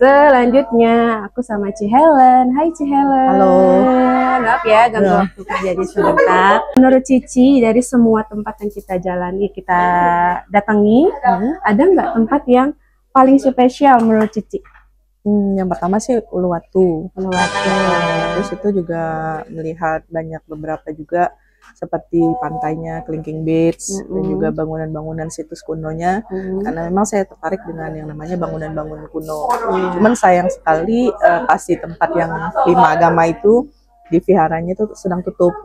Selanjutnya aku sama Ci Helen. Hai Ci Helen. Halo. Maaf ya ganggu waktu kerja di sebentar. Menurut Cici, dari semua tempat yang kita jalani, kita datangi, ada nggak tempat yang paling spesial menurut Cici? Yang pertama sih Uluwatu. Uluwatu. Terus itu juga melihat beberapa juga seperti pantainya Kelingking Beach dan juga bangunan-bangunan situs kunonya, karena memang saya tertarik dengan yang namanya bangunan-bangunan kuno. Cuman sayang sekali pas di tempat yang 5 agama itu di viharanya itu sedang tutup.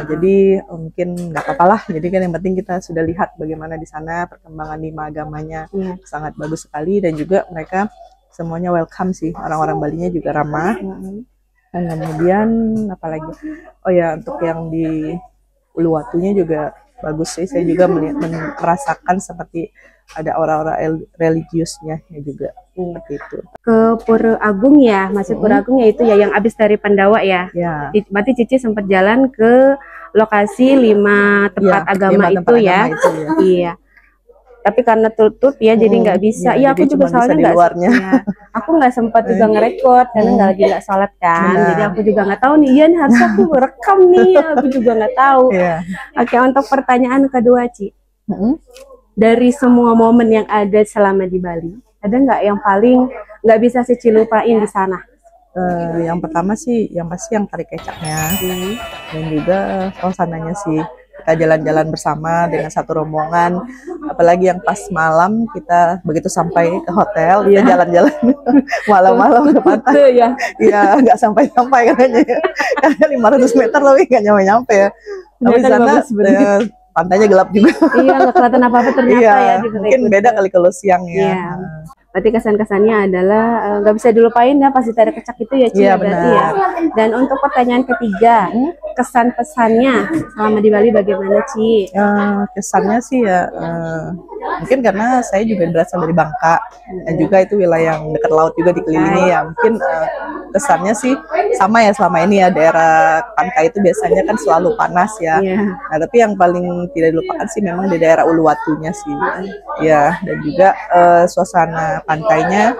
Jadi mungkin nggak apa-apa lah. Jadi kan yang penting kita sudah lihat bagaimana di sana perkembangan 5 agamanya. Sangat bagus sekali, dan juga mereka semuanya welcome sih, orang-orang Balinya juga ramah. Dan kemudian apalagi, oh ya, untuk yang di Uluwatunya juga bagus sih. Saya juga merasakan seperti ada aura-aura religiusnya ya juga, seperti itu. Ke Pura Agung ya, masuk Pura Agung ya, itu ya yang abis dari Pandawa ya. Berarti Cici sempat jalan ke lokasi 5 tempat agama itu ya. Iya. Tapi karena tutup ya, jadi nggak bisa. Iya, aku juga soalnya nggak. Aku nggak sempat juga ngerekord karena nggak sholat kan. Jadi aku juga nggak tahu nih. Iya nih, harusnya aku rekam nih. Aku juga nggak tahu. Oke, untuk pertanyaan kedua, Ci. Dari semua momen yang ada selama di Bali, ada nggak yang paling nggak bisa Cici lupain di sana? Yang pertama sih, yang pasti yang tari kecaknya, dan juga suasananya sih. Kita jalan-jalan bersama dengan satu rombongan, apalagi yang pas malam kita begitu sampai ke hotel, kita jalan-jalan malam-malam ke pantai. Iya, nggak sampai-sampai katanya, karena 500 meter lebih nggak nyampe-nyampe ya. Tapi di sana pantainya gelap juga. Iya, nggak kelihatan apa-apa ternyata ya. Mungkin beda kali kalau siang ya. Berarti kesan-kesannya adalah nggak bisa dilupain ya pasti tari kecak itu ya, Ci. Berarti ya. Dan untuk pertanyaan ketiga, kesan-pesannya selama di Bali bagaimana, Ci? Kesannya sih ya, mungkin karena saya juga berasal dari Bangka, dan juga itu wilayah yang dekat laut juga dikelilingi ya. Mungkin kesannya sih sama ya, selama ini ya daerah pantai itu biasanya kan selalu panas ya. Nah, tapi yang paling tidak dilupakan sih memang di daerah Uluwatunya sih. Ya, dan juga suasana pantainya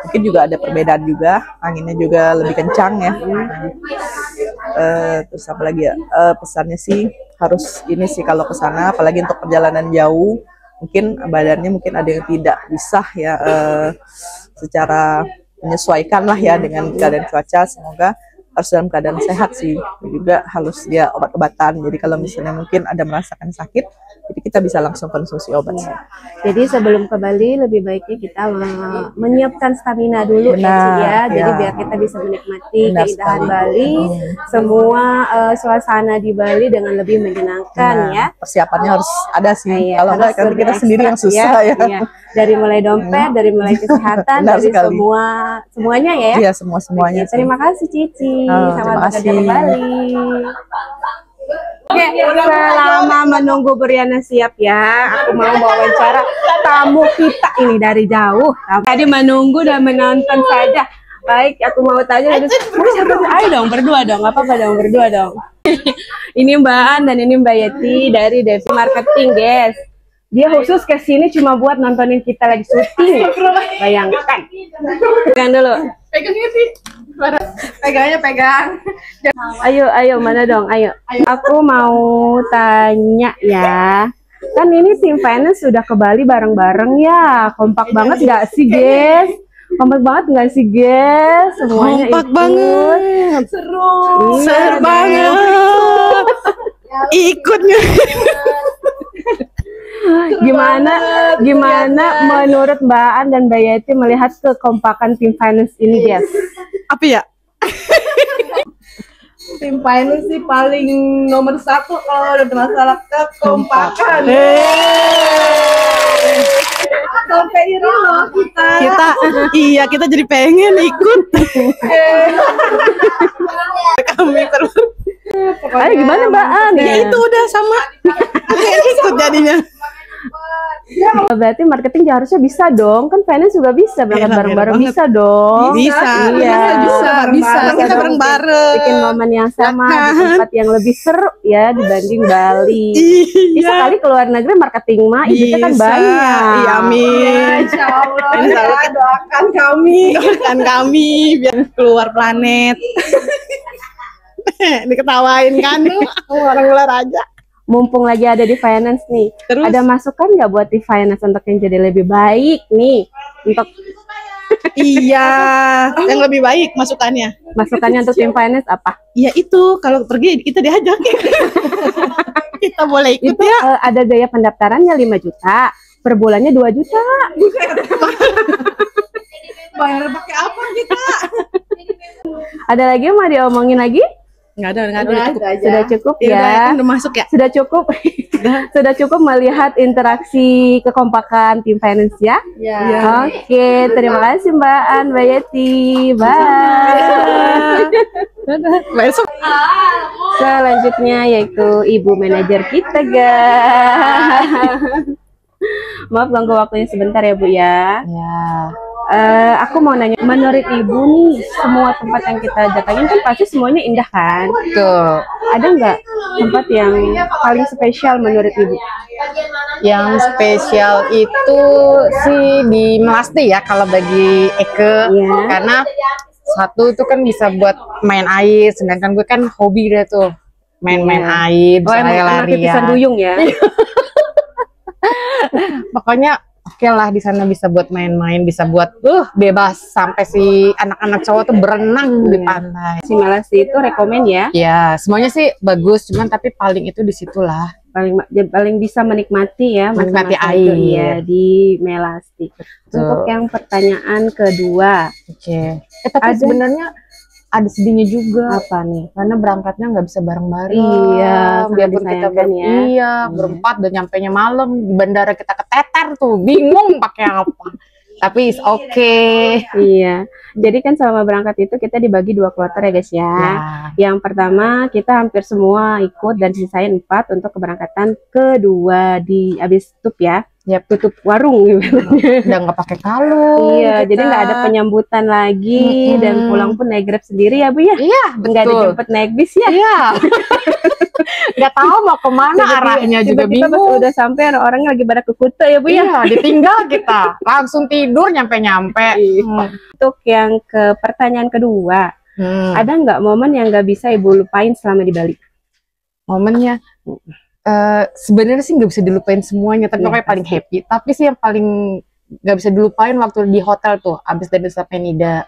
mungkin juga ada perbedaan juga, anginnya juga lebih kencang ya. Terus apa lagi ya, pesannya sih harus ini sih kalau ke sana, apalagi untuk perjalanan jauh, mungkin badannya mungkin ada yang tidak bisa ya secara menyesuaikan lah ya dengan keadaan cuaca. Semoga harus dalam keadaan sehat sih, juga harus dia obat-obatan. Jadi kalau misalnya mungkin ada merasakan sakit, jadi kita bisa langsung konsumsi obat. Jadi sebelum ke Bali lebih baiknya kita menyiapkan stamina dulu ya. Jadi biar kita bisa menikmati keindahan Bali, semua suasana di Bali dengan lebih menyenangkan ya. Persiapannya harus ada sih. Kalau enggak kan kita sendiri yang susah ya. Dari mulai dompet, dari mulai kesehatan, dari semuanya ya. Iya, semuanya. Terima kasih Cici. Selamat bekerja kembali. Oke, selama menunggu Briana siap ya, aku mau wawancara tamu kita ini dari jauh. Tadi menunggu dan menonton saja. Baik, aku mau tanya, ayo dong berdua dong, apa-apa dong berdua dong. Ini Mbak An dan ini Mbak Yeti dari Devi Marketing, guys. Dia khusus ke sini cuma buat nontonin kita lagi syuting. Bayangkan. Pegang dulu. Pegangnya sih. Pegangnya pegang. Ayo mana dong, ayo. Aku mau tanya ya. Kan ini tim finance sudah ke Bali bareng-bareng ya. Kompak banget nggak sih, guys? Kompak banget nggak sih, guys? Semuanya kompak banget. Seru banget. Ikutnya. Gimana menurut Mbak An dan Mbak Yeti melihat kekompakan tim finance ini, guys? Apa ya? Tim finance sih paling nomor 1 kalau ada masalah kekompakan. Sampai ini loh kita jadi pengen ikut. Kami Ayo gimana Mbak An? Ya itu udah sama. Ikut jadinya. Berarti marketing ya harusnya bisa dong, kan finance juga bisa berangkat bareng-bareng, bisa dong. Bisa, iya. bisa. Kita bareng-bareng. Bikin momen yang sama di tempat yang lebih seru ya dibanding Bali. Bisa kali keluar negeri marketing mah, itu kan banyak. Iya, amin. Insya Allah, ya, doakan kami biar keluar planet. Diketawain kan tuh orang luar aja. Mumpung lagi ada di finance nih, terus ada masukan nggak buat di finance untuk yang jadi lebih baik nih? Untuk iya, yang lebih baik masukannya. Masukannya untuk tim finance apa? Ya itu, kalau pergi kita diajak. Kita boleh ikut itu, ya. Ada gaya pendaftarannya 5 juta, per bulannya 2 juta. bayar pakai apa kita? Ada lagi yang mau diomongin lagi? Nggak ada, sudah cukup ya. Ya. Udah masuk ya? Sudah cukup. Sudah cukup melihat interaksi kekompakan tim finance ya? Ya. Oke, terima kasih Mbak An, Mbak Yeti. Bye. Besok. Selanjutnya yaitu Ibu manajer kita, guys. Maaf ganggu waktunya sebentar ya Bu ya. Ya. Aku mau nanya, menurut Ibu nih, semua tempat yang kita datangin kan pasti semuanya indah kan? Betul. Ada nggak tempat yang paling spesial menurut Ibu? Yang spesial itu sih di Melasti ya kalau bagi Eke, karena satu itu kan bisa buat main air, sedangkan gue kan hobi deh tuh main-main air, bisa lari-larian. Duyung ya. Pokoknya oke lah, di sana bisa buat main-main, bisa buat bebas sampai si anak-anak cowok tuh berenang di pantai. Si Melasti itu rekomen ya? Ya, semuanya sih bagus, cuman tapi paling itu di situlah paling bisa menikmati ya, menikmati air ya di Melasti. Untuk yang pertanyaan kedua, tapi sebenarnya ada sedihnya juga. Apa nih? Karena berangkatnya nggak bisa bareng-bareng. Iya, biarpun kita berempat dan nyampenya malam di bandara, kita keteter tuh, bingung pakai apa. Tapi it's okay. Iya. Jadi kan selama berangkat itu kita dibagi 2 kloter ya guys ya. Yang pertama kita hampir semua ikut dan sisain 4 untuk keberangkatan kedua di abis tutup ya. Tutup warung gitu. Udah nggak pakai kalung. Iya, jadi nggak ada penyambutan lagi dan pulang pun naik Grab sendiri ya Bu ya. Iya, betul. Nggak dijemput naik bis ya. Iya. Nggak tahu mau kemana arahnya juga bingung. Pas udah sampai orangnya lagi pada ke Kuta ya Bu ya. Iya, ditinggal kita. Langsung tidur nyampe-nyampe. Untuk yang ke pertanyaan kedua, ada nggak momen yang nggak bisa Ibu lupain selama di Bali? Momennya sebenarnya sih nggak bisa dilupain semuanya, tapi pokoknya paling happy. Tapi sih yang paling nggak bisa dilupain waktu di hotel tuh, abis dari Nusa Penida.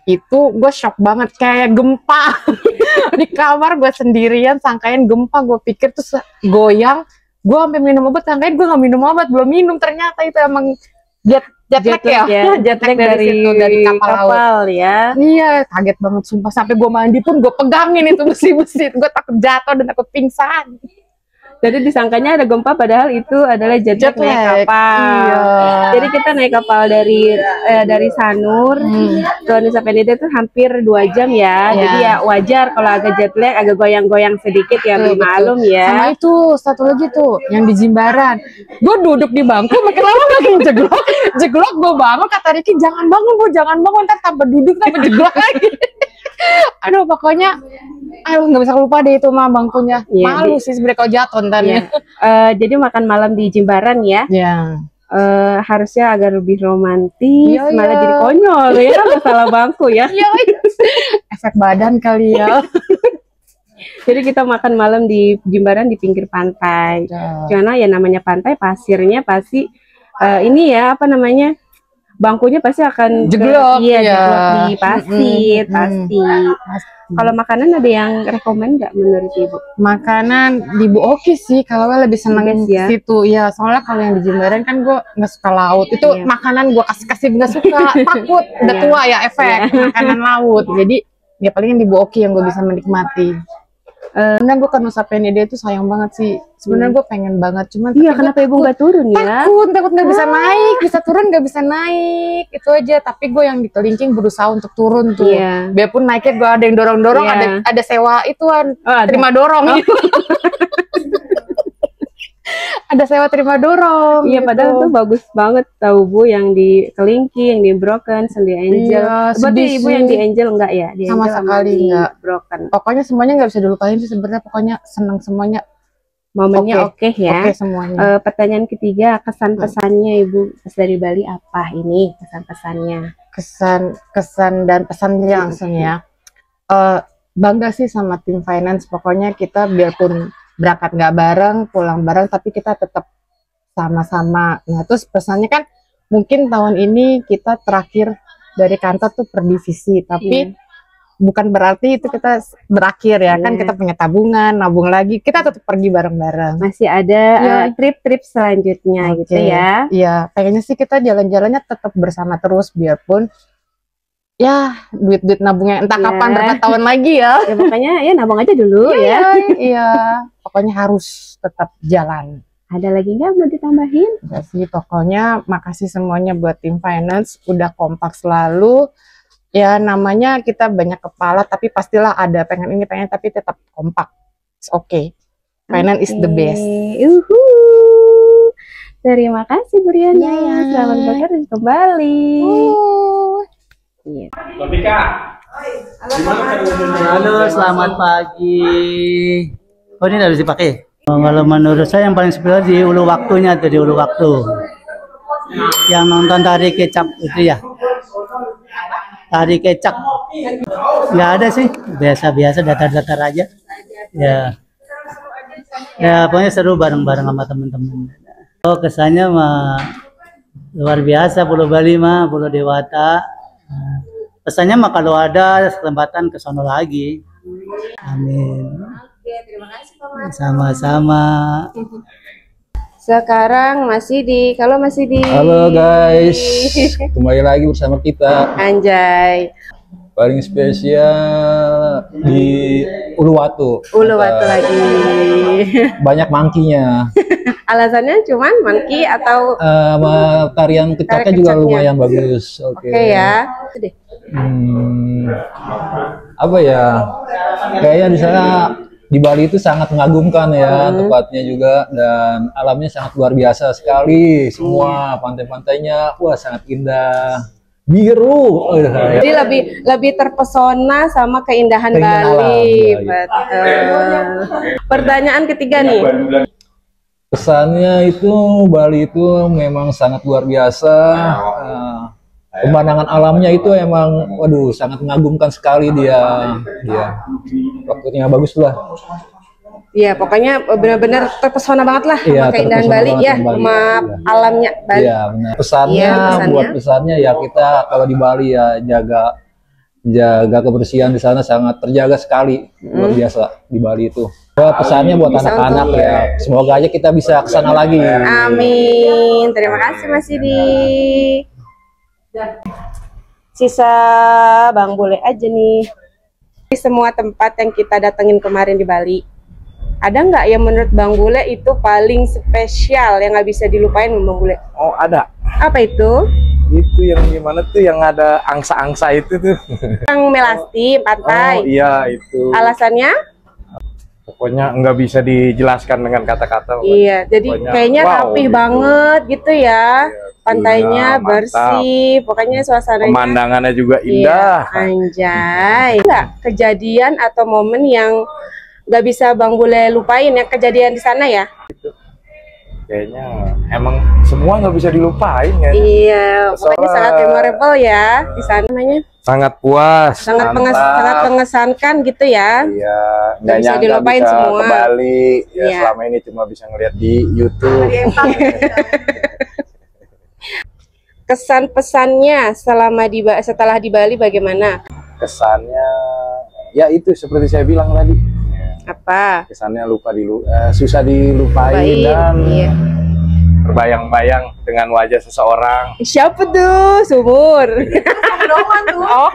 Itu gue shock banget, kayak gempa. Di kamar gue sendirian, sangkain gempa, gue pikir tuh goyang. Gue sampai minum obat, sangkain gue nggak minum obat, belum minum. Ternyata itu emang jet lag ya. Jet lag dari kapal laut ya. Iya, kaget banget sumpah. Sampai gue mandi pun gue pegangin itu besi-besi. Gue takut jatuh dan takut pingsan. Jadi disangkanya ada gempa, padahal itu adalah jet lag naik kapal. Iya. Jadi kita naik kapal dari Sanur ke Nusa Penida itu hampir 2 jam ya. Jadi ya wajar kalau agak jet lag, agak goyang-goyang sedikit ya, maklum ya. Sama itu satu lagi tuh yang di Jimbaran. Gue duduk di bangku, makin lama makin jeglok gue bangun, kata Riki jangan bangun Bu, jangan bangun, ntar tambah duduk tambah jeglok lagi. Aduh, pokoknya nggak bisa lupa deh itu mah bangkunya. Malu sih sebenarnya kalau jatuh ntarnya. Jadi makan malam di Jimbaran ya. Harusnya agak lebih romantis, malah jadi konyol ya, masalah bangku ya. Efek badan kali ya. Jadi kita makan malam di Jimbaran di pinggir pantai. Karena ya namanya pantai, pasirnya pasti ini ya apa namanya, bangkunya pasti akan jeglok, jeglok di pasir pasti. Kalau makanan ada yang rekomen nggak menurut Ibu? Makanan di Bu Oki sih, kalau lebih seneng situ ya. Soalnya kalau yang di Jimbaran kan gue nggak suka laut. Itu makanan gue kasih nggak suka, takut udah tua ya efek makanan laut. Jadi ya paling di Bu Oki yang gue bisa menikmati. Karena gue ke Nusa Penida itu sayang banget sih. Sebenarnya gue pengen banget, cuman kenapa Ibu nggak turun ya? Takut nggak bisa naik, bisa turun nggak bisa naik, itu aja. Tapi gue yang di Kelingking berusaha untuk turun tuh. Biarpun naiknya gue ada yang dorong-dorong, ada sewa ituan, terima dorong. ada sewa terima dorong. Iya, gitu. padahal tuh bagus banget tahu Bu, yang di Kelingki, yang di Broken, di Angel. Iya, Berarti sedih Ibu sih. yang di Angel enggak ya? Di Sama Angel sekali di enggak. Broken. Pokoknya semuanya nggak bisa dilupain sih sebenarnya. Pokoknya senang semuanya. Momennya oke ya. Oke semuanya. Pertanyaan ketiga, kesan pesannya Ibu pas dari Bali apa ini kesan pesannya? Kesan dan pesannya langsung ya. Bangga sih sama tim finance. Pokoknya kita biarpun berangkat nggak bareng, pulang bareng, tapi kita tetap sama-sama. Nah, terus pesannya kan mungkin tahun ini kita terakhir dari kantor tuh per divisi, tapi bukan berarti itu kita berakhir ya. Kan kita punya tabungan, nabung lagi, kita tetap pergi bareng-bareng. Masih ada trip-trip selanjutnya gitu ya. Iya, pengennya sih kita jalan-jalannya tetap bersama terus, biarpun ya duit-duit nabungnya entah kapan berapa tahun lagi ya. Ya makanya ya nabung aja dulu ya. Iya, pokoknya harus tetap jalan. Ada lagi nggak mau ditambahin? Enggak sih, pokoknya makasih semuanya buat tim finance, udah kompak selalu. Ya namanya kita banyak kepala, tapi pastilah ada pengen ini pengen, tapi tetap kompak. It's okay. Finance is the best. Terima kasih Bu Riana. Selamat bekerja kembali. Iya. Halo, selamat pagi. Oh, ini nggak bisa dipakai. Kalau menurut saya yang paling spesial di ulu waktunya tuh, di ulu waktu. Yang nonton tari kecap itu ya. Tari kecap. Nggak ada sih, biasa-biasa, datar-datar aja. Ya. Ya, pokoknya seru bareng-bareng sama teman-teman. Oh, kesannya mah luar biasa, Pulau Bali mah, Pulau Dewata. Pesannya mah kalau ada kesempatan ke sono lagi. Amin. Oke, terima kasih Pak. Sama-sama. Sekarang masih di Halo guys, kembali lagi bersama kita. Anjay. Paling spesial di Uluwatu. Uluwatu lagi. Banyak mangkinya. Alasannya cuman monkey atau Tarian kecaknya juga lumayan bagus. Oke ya. Apa ya? Kayaknya di sana di Bali itu sangat mengagumkan ya, tempatnya juga, dan alamnya sangat luar biasa sekali. Semua pantai-pantainya wah sangat indah. Biru. Jadi lebih terpesona sama keindahan Bali. Alam, ya. Betul. Pertanyaan ketiga nih. Kesannya itu Bali itu memang sangat luar biasa. Pemandangan alamnya itu emang waduh sangat mengagumkan sekali dia. Waktunya bagus lah. Iya, pokoknya benar-benar terpesona banget lah sama keindahan Bali ya, sama alamnya Bali. Iya, benar. Pesannya buat pesannya ya kita kalau di Bali ya jaga kebersihan di sana sangat terjaga sekali. Luar biasa di Bali itu. Pesannya buat anak-anak ya. Semoga aja kita bisa ke sana lagi. Amin. Terima kasih Mas Sidi. Sisa Bang Bule aja nih. Di semua tempat yang kita datengin kemarin di Bali, ada nggak yang menurut Bang Bule itu paling spesial yang nggak bisa dilupain Bang Bule? Oh ada. Apa itu? Itu yang gimana tuh yang ada angsa-angsa itu tuh. Yang Melasti pantai. Oh iya itu. Alasannya? Pokoknya nggak bisa dijelaskan dengan kata-kata. Iya, jadi pokoknya, kayaknya rapih gitu. Banget gitu ya. Pantainya Iya, bersih, pokoknya suasananya. Pemandangannya juga indah. Iya, anjay. Enggak kejadian atau momen yang nggak bisa Bang Bule lupain yang kejadian di sana ya? Kayaknya emang semua nggak bisa dilupain ya. Iya, pokoknya sangat memorable ya di sana namanya. Sangat puas. Sangat mengesankan gitu ya. Iya, nggak bisa dilupain bisa semua. Ke Bali. Ya, iya. Selama ini cuma bisa ngeliat di YouTube. Kesan pesannya setelah di Bali bagaimana? Kesannya ya itu seperti saya bilang tadi. Apa? Kesannya susah dilupain dan terbayang-bayang dengan wajah seseorang. Siapa tuh? Sumur. Oh.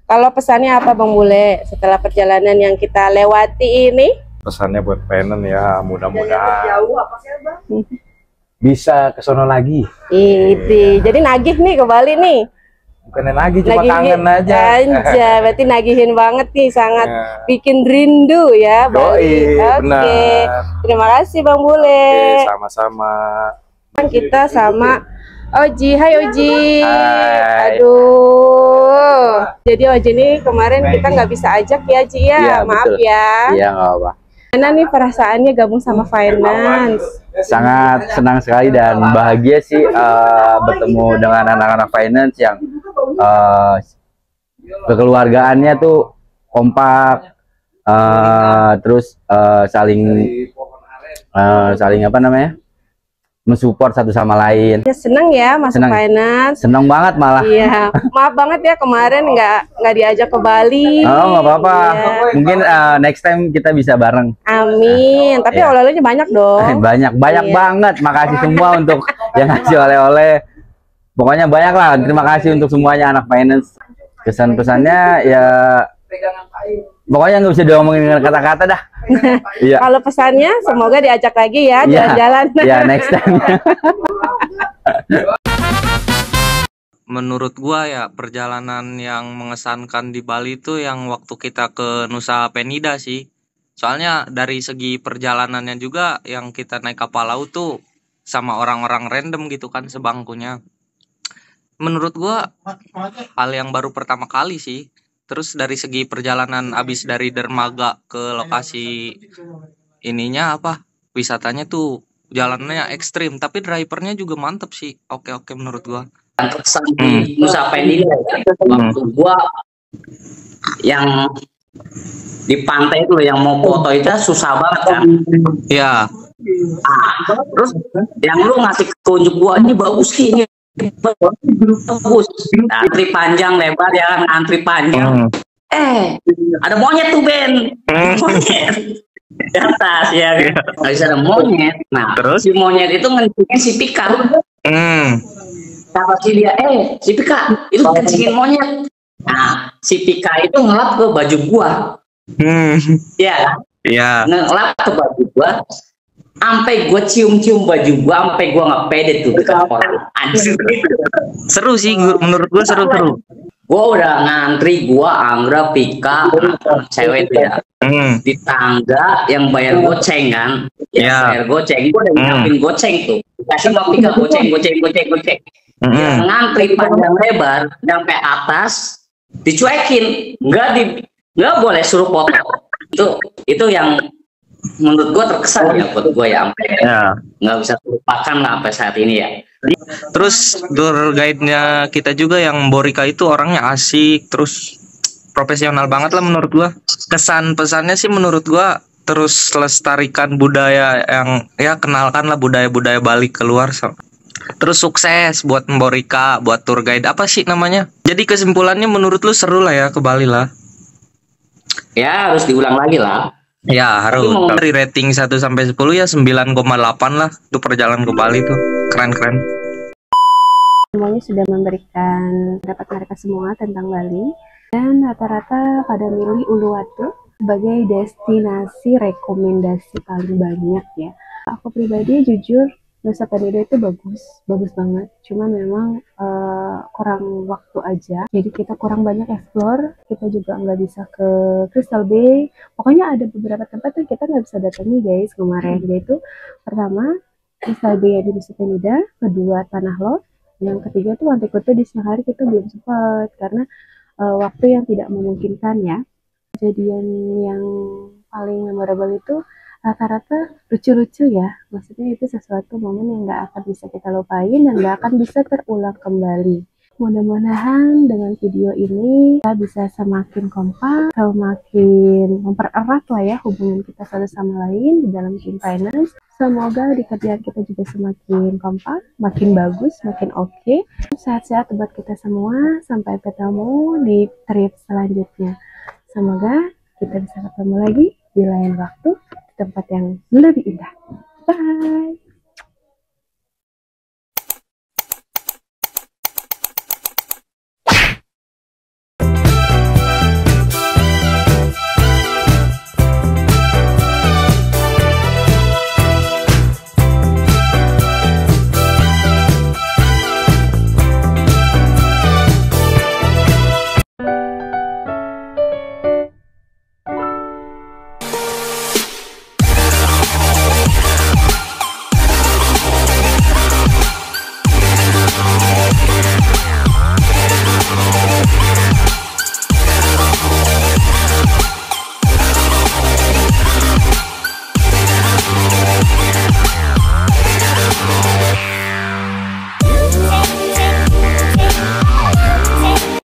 Kalau pesannya apa Bang Bule setelah perjalanan yang kita lewati ini? Pesannya buat Penen ya, mudah-mudahan bisa ke sono lagi. Jadi nagih nih ke Bali nih. Bukannya nagih, cuma kangen aja. Berarti nagihin banget nih, sangat bikin rindu ya Bali. Oke. Terima kasih Bang Bule. Sama-sama. Kita sama Oji. Hai Oji. Hai. Aduh. Jadi Oji ini kemarin kita nggak bisa ajak ya Ji ya. Iya, Maaf betul. ya. Iya, nggak apa. Gimana nih perasaannya gabung sama Finance? Sangat senang sekali dan bahagia sih bertemu dengan anak-anak Finance yang kekeluargaannya tuh kompak, terus saling apa namanya, mensupport satu sama lain. Ya, seneng ya masuk Finance. Seneng banget malah. Iya, maaf banget ya kemarin nggak diajak ke Bali. Oh, nggak apa-apa. Iya. Mungkin next time kita bisa bareng. Amin. Tapi oleh-olehnya banyak dong. Banyak banget. Makasih semua untuk yang ngasih oleh-oleh. Pokoknya banyak lah. Terima kasih untuk semuanya anak Finance. Kesan-pesannya ya pokoknya nggak bisa diomongin dengan kata-kata dah. Iya. Kalau pesannya semoga diajak lagi ya jalan-jalan. Iya, next time. Menurut gua ya perjalanan yang mengesankan di Bali itu yang waktu kita ke Nusa Penida sih. Soalnya dari segi perjalanannya juga yang kita naik kapal laut tuh sama orang-orang random gitu kan sebangkunya. Menurut gua hal yang baru pertama kali sih. Terus dari segi perjalanan abis dari dermaga ke lokasi ininya wisatanya tuh jalannya ekstrim, tapi drivernya juga mantep sih. Oke menurut gua. Terkesan di Nusa Penida waktu gua yang di pantai itu yang mau foto itu susah banget kan. Iya. Terus yang lu ngasih unjuk gua ini bagus sih, ini bagus. Antri panjang lebar ya kan, antri panjang. Ada monyet tuh Ben. Monyet di atas ya. Habis ada monyet. Nah, terus si monyet itu ngencingin si Pika. Kata si dia, si Pika itu kencingin monyet. Nah, si Pika itu ngelap ke baju gua. Iya. Ngelap ke baju gua. Sampai gue cium-cium baju gue, sampai gue nggak pede tuh dekat orang. Anjir. Seru sih, menurut gue seru. Gue udah ngantri, gue Anggra, Pika, cewek itu ya. Di tangga yang bayar goceng kan. Bayar goceng, gue udah nyiapin goceng tuh. Kasih sama Pika goceng. Ngantri panjang lebar, sampai atas, dicuekin. Nggak boleh suruh foto. Itu yang menurut gue terkesan ya buat gue ya, sampai nggak bisa terlupakan lah sampai saat ini ya. Terus tour guide-nya kita juga yang Borika itu orangnya asik, terus profesional banget lah menurut gue. Kesan pesannya sih menurut gue terus lestarikan budaya yang kenalkan lah budaya-budaya Bali keluar. Terus sukses buat Borika, buat tour guide apa sih namanya. Jadi kesimpulannya menurut lu seru lah ya ke Bali lah. Ya harus diulang lagi lah. Ya harus. Dari rating 1 sampai 10 ya 9,8 lah. Itu perjalanan ke Bali tuh keren. Semuanya sudah memberikan pendapat mereka semua tentang Bali, dan rata-rata pada milih Uluwatu sebagai destinasi rekomendasi paling banyak ya. Aku pribadi jujur Nusa Penida itu bagus banget. Cuman memang kurang waktu aja. Jadi kita kurang banyak explore. Kita juga nggak bisa ke Crystal Bay. Pokoknya ada beberapa tempat yang kita nggak bisa datangi guys kemarin. Yaitu pertama Crystal Bay di Nusa Penida, kedua Tanah Lot, yang ketiga tuh Pantai Kuta di siang hari kita belum sempat karena waktu yang tidak memungkinkan ya. Kejadian yang paling memorable itu rata-rata lucu-lucu ya, maksudnya itu sesuatu momen yang nggak akan bisa kita lupain dan nggak akan bisa terulang kembali. Mudah-mudahan dengan video ini kita bisa semakin kompak, semakin mempererat lah ya hubungan kita satu sama lain di dalam tim finance. Semoga di kerjaan kita juga semakin kompak, makin bagus, makin oke. Sehat-sehat buat kita semua, sampai ketemu di trip selanjutnya. Semoga kita bisa ketemu lagi di lain waktu, tempat yang lebih indah. Bye!